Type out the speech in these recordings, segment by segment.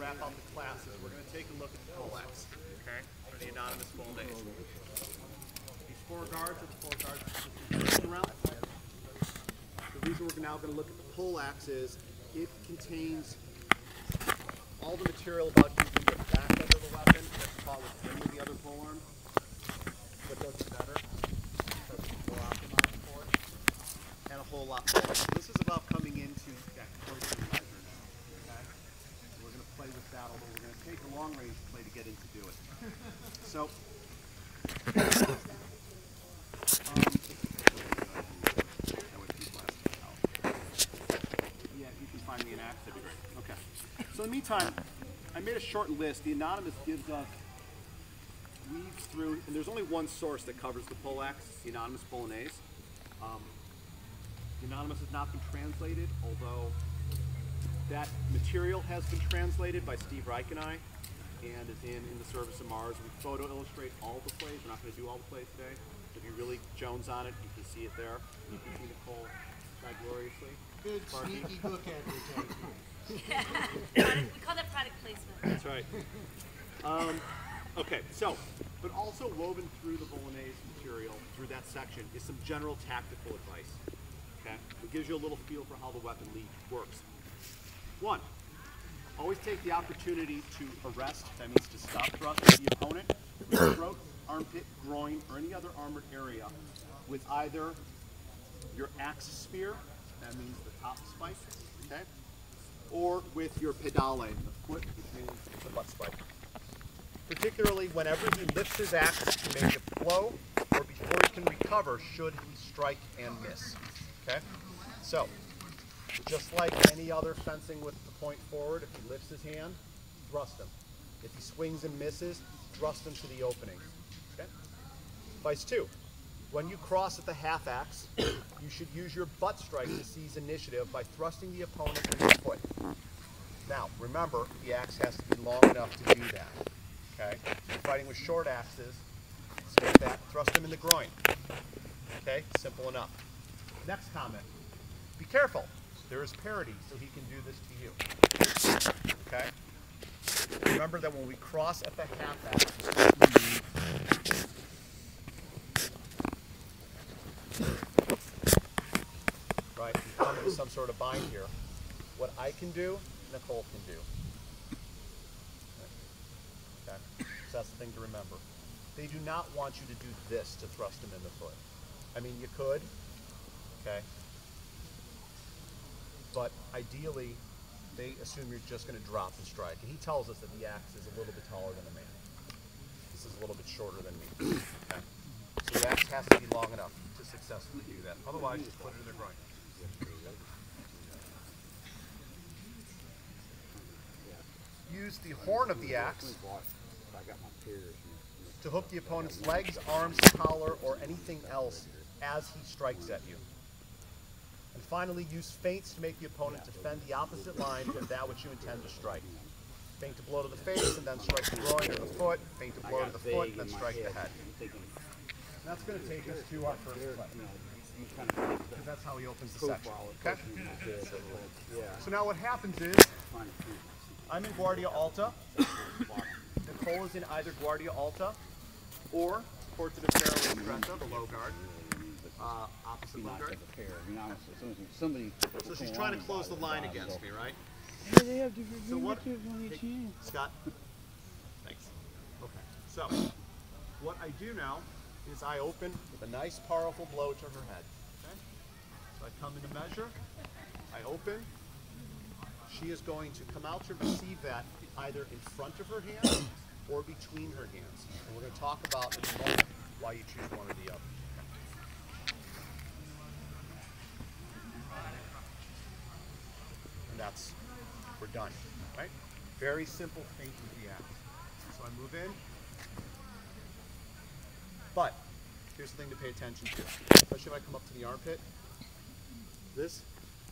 wrap up the classes, we're going to take a look at the Poleaxe, okay, for the anonymous Bolognese. These four guards are the four guards around. The reason we're now going to look at the Poleaxe is it contains all the material about using the back end of the weapon that's taught with any of the other polearms, but does it better because it's more optimized for it, and a whole lot more. So this is about coming into that closer measure now. Okay? So we're going to play with that, although we're going to take a long range play to get in to do it. So yeah, if you can find me an axe, that'd be great. Okay. So in the meantime, I made a short list. The anonymous gives us, weaves through, and there's only one source that covers the Poleaxe, the anonymous Bolognese. The anonymous has not been translated, although that material has been translated by Steve Reich and I, and is in the service of Mars. We photo illustrate all the plays. We're not going to do all the plays today. If you really Jones on it, you can see it there. You can see Nicole die gloriously. Good sneaky book advertising. We call that product placement. That's right. Okay, so, but also woven through the Bolognese material, through that section, is some general tactical advice. Okay? It gives you a little feel for how the weapon lead works. One, always take the opportunity to arrest, that means to stop thrust the opponent with your throat, armpit, groin, or any other armored area with either your axe spear, that means the top spike, okay? Or with your pedale, the foot, which means the butt spike. Particularly whenever he lifts his axe to make a blow, or before he can recover, should he strike and miss, okay? So, just like any other fencing with the point forward, if he lifts his hand, thrust him. If he swings and misses, thrust him to the opening, okay? Vice 2. When you cross at the half axe, you should use your butt strike to seize initiative by thrusting the opponent in the foot. Now, remember, the axe has to be long enough to do that. Okay? If you're fighting with short axes, skip that, thrust him in the groin. Okay? Simple enough. Next comment. Be careful. There is parity, so he can do this to you. Okay? Remember that when we cross at the half axe, right, you come into some sort of bind here. What I can do, Nicole can do. Okay? So that's the thing to remember. They do not want you to do this to thrust him in the foot. I mean, you could, okay? But ideally, they assume you're just going to drop and strike. And he tells us that the axe is a little bit taller than a man. This is a little bit shorter than me. Okay? So the axe has to be long enough to successfully do that. Otherwise, just put it in their groin. Use the horn of the axe to hook the opponent's legs, arms, collar, or anything else as he strikes at you. And finally, use feints to make the opponent defend the opposite line than that which you intend to strike. Feint to blow to the face, and then strike the groin or the foot. Feint to blow to the foot, and then strike the head. That's going to take us to our first play. Because that's how he opens the section. Okay? So now what happens is, I'm in Guardia Alta. Nicole is in either Guardia Alta or Porta de Ferro Stretta, the low guard. Opposite low guard. So she's trying to close the line against me, right? So what? Hey, Scott. Thanks. Okay. So what I do now is I open with a nice, powerful blow to her head. Okay? So I come into measure. I open. She is going to come out to receive that either in front of her hand or between her hands. And we're going to talk about in a moment why you choose one or the other. And that's, we're done, right? Very simple feint with the axe. So I move in. But here's the thing to pay attention to, especially if I come up to the armpit. This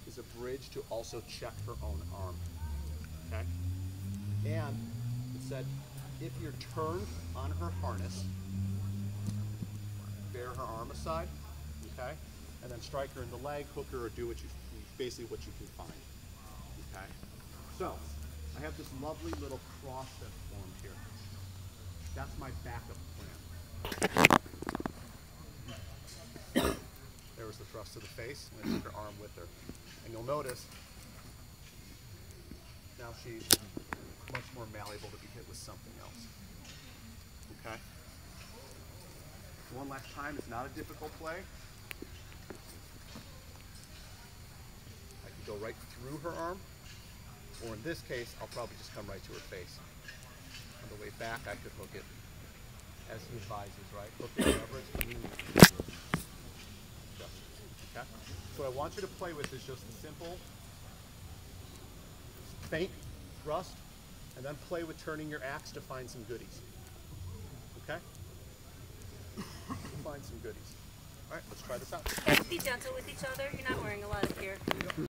is a bridge to also check her own arm, okay? And it said, if you're turned on her harness, bear her arm aside, okay? And then strike her in the leg, hook her, or do what you, basically what you can find, okay? So, I have this lovely little cross that's formed here. That's my backup plan. There was the thrust to the face, and I took her arm with her. And you'll notice, now she's much more malleable to be hit with something else. Okay? One last time, it's not a difficult play. I can go right through her arm, or in this case, I'll probably just come right to her face. On the way back, I could hook it as he advises, right? Hook it wherever it's convenient. Okay? So what I want you to play with is just a simple feint, thrust, and then play with turning your axe to find some goodies. Okay? Find some goodies. All right, let's try this out. Be gentle with each other. You're not wearing a lot of gear.